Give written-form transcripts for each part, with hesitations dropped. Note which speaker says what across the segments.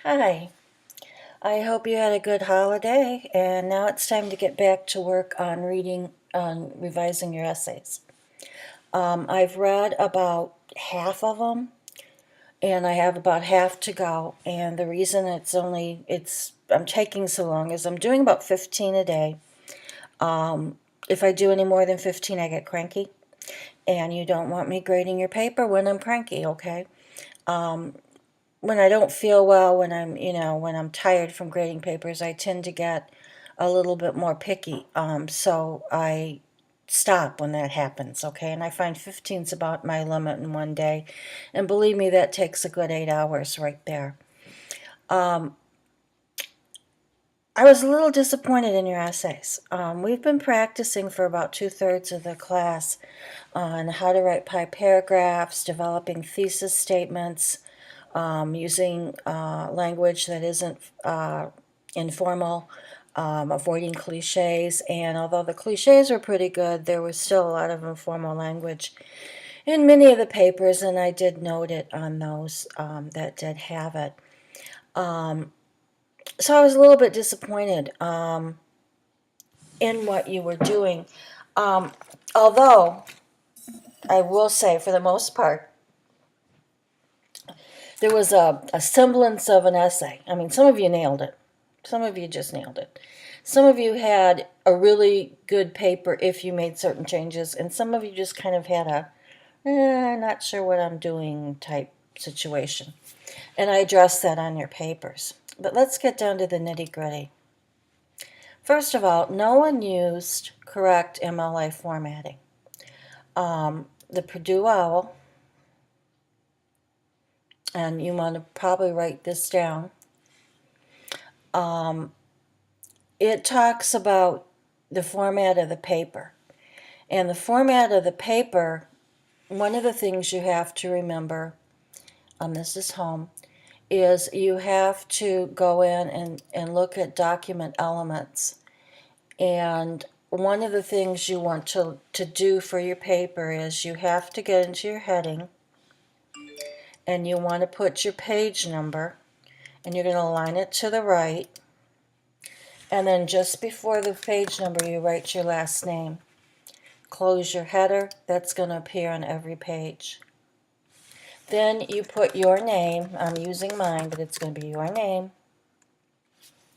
Speaker 1: Hi, I hope you had a good holiday, and now it's time to get back to work on revising your essays. I've read about half of them, and I have about half to go. And the reason I'm taking so long is I'm doing about 15 a day. If I do any more than 15, I get cranky, and you don't want me grading your paper when I'm cranky, okay? When I don't feel well, when I'm tired from grading papers, I tend to get a little bit more picky. So I stop when that happens, okay? And I find 15 is about my limit in one day. And believe me, that takes a good 8 hours right there. I was a little disappointed in your essays. We've been practicing for about 2/3 of the class on how to write paragraphs, developing thesis statements, using language that isn't informal, avoiding cliches. And although the cliches were pretty good, there was still a lot of informal language in many of the papers, and I did note it on those that did have it. So I was a little bit disappointed in what you were doing. Although, I will say, for the most part, there was a semblance of an essay. I mean, some of you nailed it. Some of you just nailed it. Some of you had a really good paper if you made certain changes, and some of you just kind of had not sure what I'm doing type situation. And I addressed that on your papers. But let's get down to the nitty-gritty. First of all, no one used correct MLA formatting. The Purdue OWL, and you want to probably write this down, it talks about the format of the paper. And the format of the paper, one of the things you have to remember, this is home, is you have to go in and look at document elements. And one of the things you want to do for your paper is you have to get into your heading, and you want to put your page number, and you're going to align it to the right. And then just before the page number, you write your last name. Close your header. That's going to appear on every page. Then you put your name. I'm using mine, but it's going to be your name.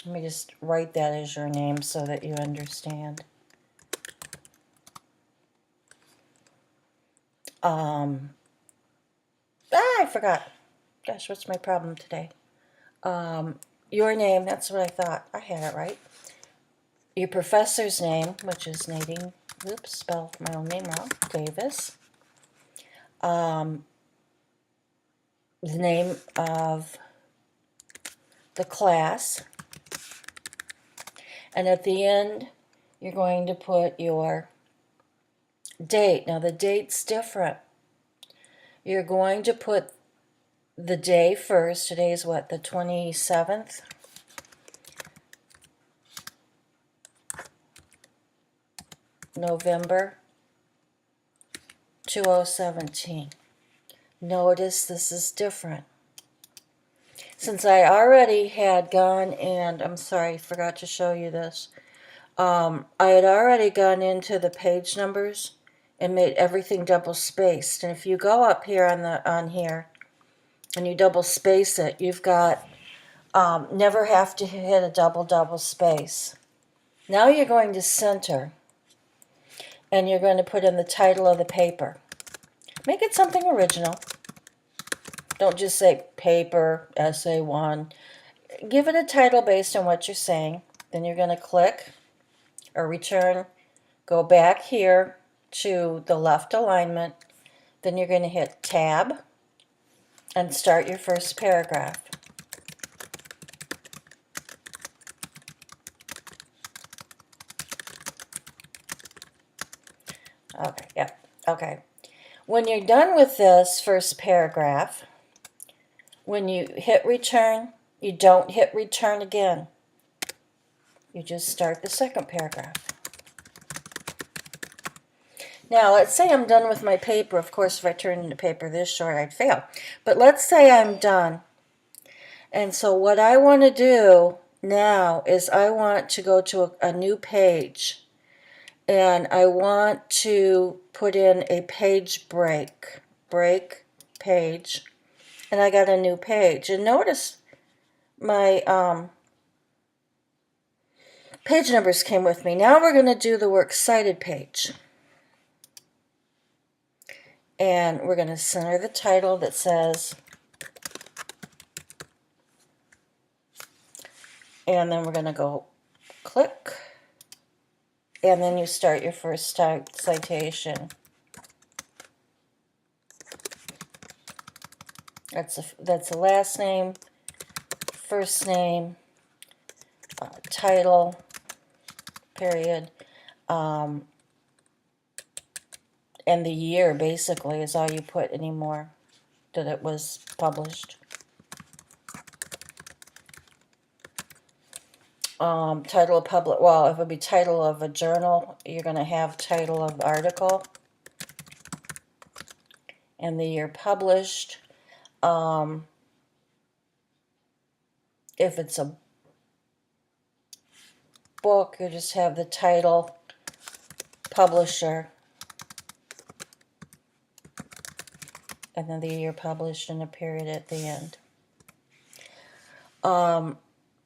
Speaker 1: Let me just write that as your name so that you understand. I forgot. Gosh, what's my problem today? Your name, that's what I thought. I had it right. Your professor's name, which is Nadine, oops, spelled my own name wrong, Davis. The name of the class. And at the end, you're going to put your date. Now, the date's different. You're going to put the day first. Today is what, the 27th? November 2017. Notice this is different. Since I already had gone, and I'm sorry, I forgot to show you this. I had already gone into the page numbers and made everything double spaced. And if you go up here on here and you double space it, you've got never have to hit a double space. Now you're going to center, and you're going to put in the title of the paper. Make it something original. Don't just say paper, essay 1. Give it a title based on what you're saying. Then you're going to click or return, go back here to the left alignment. Then you're going to hit Tab and start your first paragraph. Okay, yeah, okay. When you're done with this first paragraph, when you hit return, you don't hit return again. You just start the second paragraph. Now, let's say I'm done with my paper. Of course, if I turned in a paper this short, I'd fail. But let's say I'm done. And so what I want to do now is I want to go to a new page, and I want to put in a page break page, and I got a new page. And notice my page numbers came with me. Now we're going to do the Works Cited page. And we're going to center the title that says, and then we're going to go click, and then you start your first citation. That's the last name, first name, title, period, and the year basically is all you put anymore that it was published. Title of public, well, if it would be title of a journal, you're going to have title of article and the year published. If it's a book, you just have the title, publisher, and then the year published and a period at the end.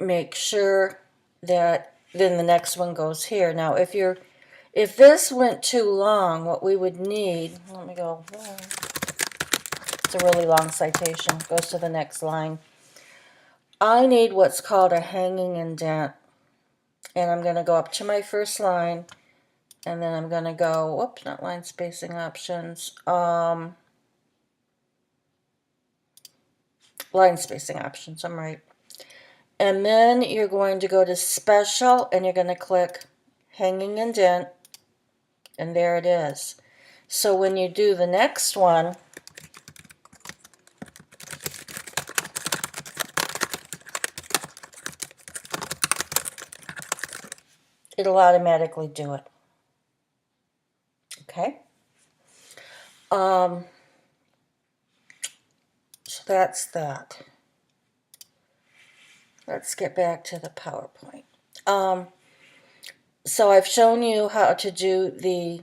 Speaker 1: Make sure that then the next one goes here. Now, if this went too long, what we would need, let me go, it's a really long citation, goes to the next line. I need what's called a hanging indent. And I'm going to go up to my first line, and then I'm going to go, whoops, not line spacing options, line spacing options, I'm right. And then you're going to go to special, and you're going to click hanging indent, and there it is. So when you do the next one, it'll automatically do it. Okay? So that's that. Let's get back to the PowerPoint. So I've shown you how to do the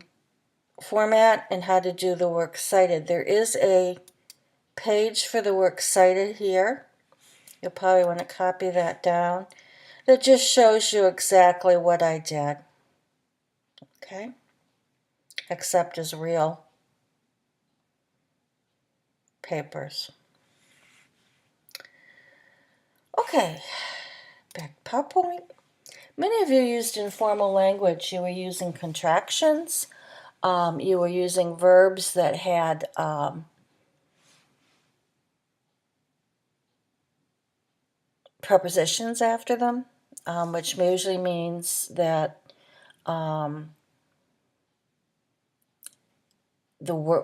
Speaker 1: format and how to do the Works Cited. There is a page for the Works Cited here. You'll probably want to copy that down. That just shows you exactly what I did. Okay? Except as real papers. Okay, back to PowerPoint. Many of you used informal language. You were using contractions. You were using verbs that had prepositions after them, which usually means that the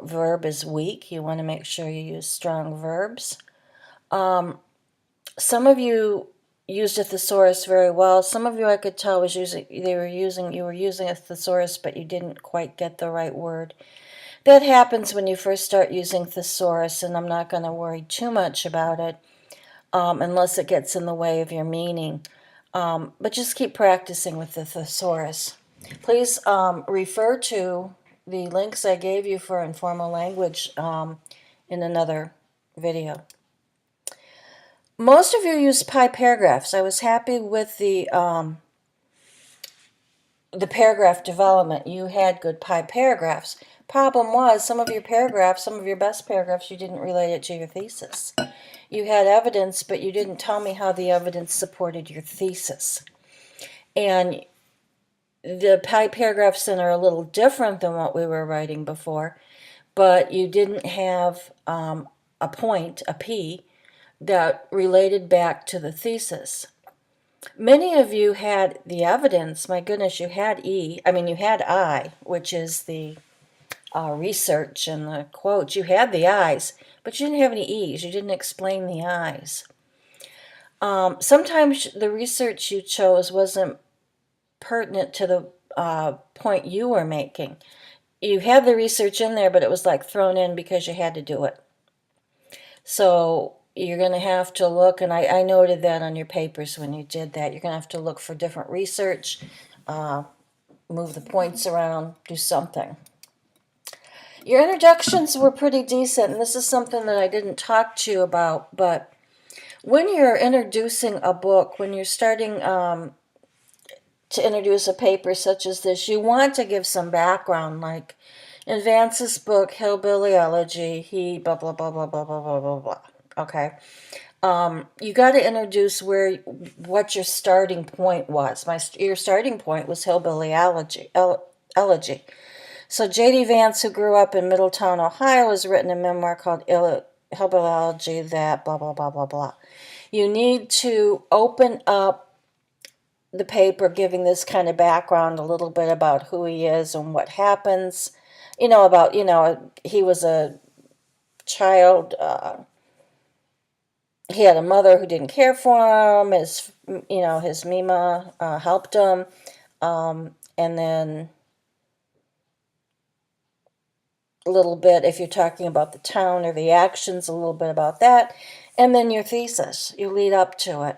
Speaker 1: verb is weak. You want to make sure you use strong verbs. Some of you used a thesaurus very well. Some of you I could tell was you were using a thesaurus, but you didn't quite get the right word. That happens when you first start using thesaurus, and I'm not going to worry too much about it unless it gets in the way of your meaning. But just keep practicing with the thesaurus. Please refer to the links I gave you for informal language in another video. Most of you used pi paragraphs. I was happy with the paragraph development. You had good pi paragraphs. Problem was, some of your best paragraphs, you didn't relate it to your thesis. You had evidence, but you didn't tell me how the evidence supported your thesis. And the pi paragraphs then are a little different than what we were writing before, but you didn't have a point, a P, that related back to the thesis. Many of you had the evidence. My goodness, you had you had I, which is the research and the quotes. You had the I's, but you didn't have any E's. You didn't explain the I's. Sometimes the research you chose wasn't pertinent to the point you were making. You had the research in there, but it was like thrown in because you had to do it. So you're going to have to look, and I noted that on your papers when you did that, you're going to have to look for different research, move the points around, do something. Your introductions were pretty decent, and this is something that I didn't talk to you about, but when you're introducing a book, when you're starting to introduce a paper such as this, you want to give some background, like in Vance's book, Hillbilly Elegy, he blah, blah, blah, blah, blah, blah, blah, blah, blah. Okay. You got to introduce what your starting point was. Your starting point was Hillbilly Elegy. So J.D. Vance, who grew up in Middletown, Ohio, has written a memoir called Hillbilly Elegy that blah, blah, blah, blah, blah. You need to open up the paper giving this kind of background, a little bit about who he is and what happens. He was a child. He had a mother who didn't care for him. His Mima helped him. And then a little bit, if you're talking about the town or the actions, a little bit about that. And then your thesis. You lead up to it.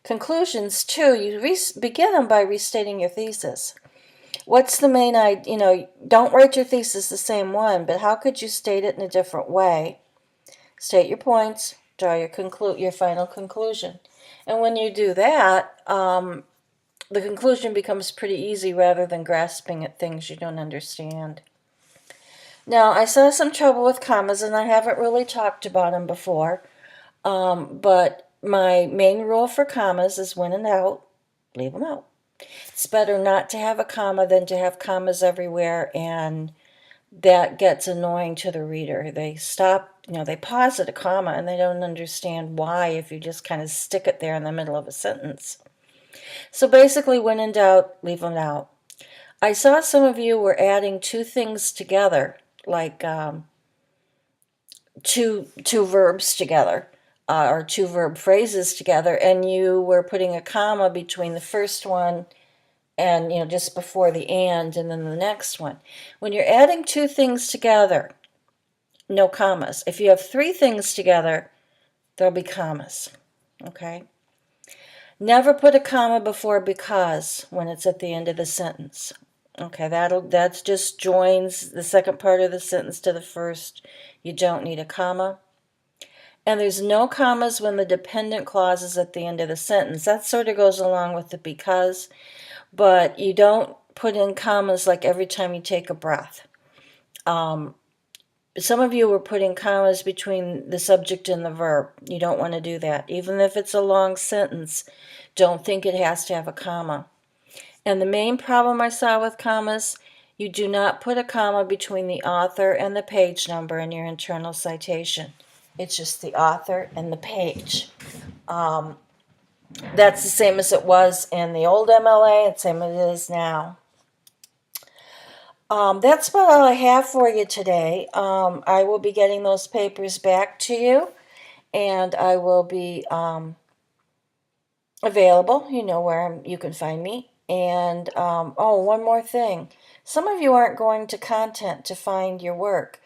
Speaker 1: Conclusions, too, you begin them by restating your thesis. What's the main idea? Don't write your thesis the same one, but how could you state it in a different way? State your points, draw your final conclusion. And when you do that, the conclusion becomes pretty easy rather than grasping at things you don't understand. Now, I saw some trouble with commas, and I haven't really talked about them before, but my main rule for commas is when in doubt, leave them out. It's better not to have a comma than to have commas everywhere, and that gets annoying to the reader. They stop, they pause at a comma, and they don't understand why if you just kind of stick it there in the middle of a sentence. So basically, when in doubt, leave them out. I saw some of you were adding two things together, like two verbs together. Or two verb phrases together, and you were putting a comma between the first one and, just before the and then the next one. When you're adding two things together, no commas. If you have three things together, there'll be commas. Okay? Never put a comma before because when it's at the end of the sentence. Okay, that just joins the second part of the sentence to the first. You don't need a comma. And there's no commas when the dependent clause is at the end of the sentence. That sort of goes along with the because, but you don't put in commas like every time you take a breath. Some of you were putting commas between the subject and the verb. You don't want to do that. Even if it's a long sentence, don't think it has to have a comma. And the main problem I saw with commas, you do not put a comma between the author and the page number in your internal citation. It's just the author and the page. That's the same as it was in the old MLA, and same as it is now. That's about all I have for you today. I will be getting those papers back to you, and I will be available. You know where you can find me. And, one more thing. Some of you aren't going to content to find your work.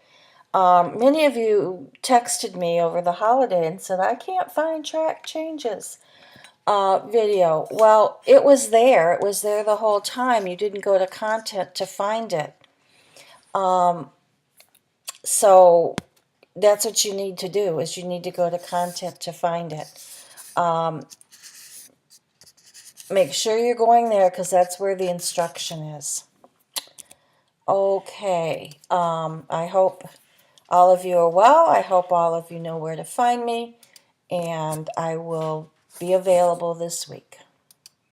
Speaker 1: Many of you texted me over the holiday and said, I can't find track changes video. Well, it was there. It was there the whole time. You didn't go to content to find it. So that's what you need to do, is you need to go to content to find it. Make sure you're going there because that's where the instruction is. Okay. I hope all of you are well. I hope all of you know where to find me, and I will be available this week.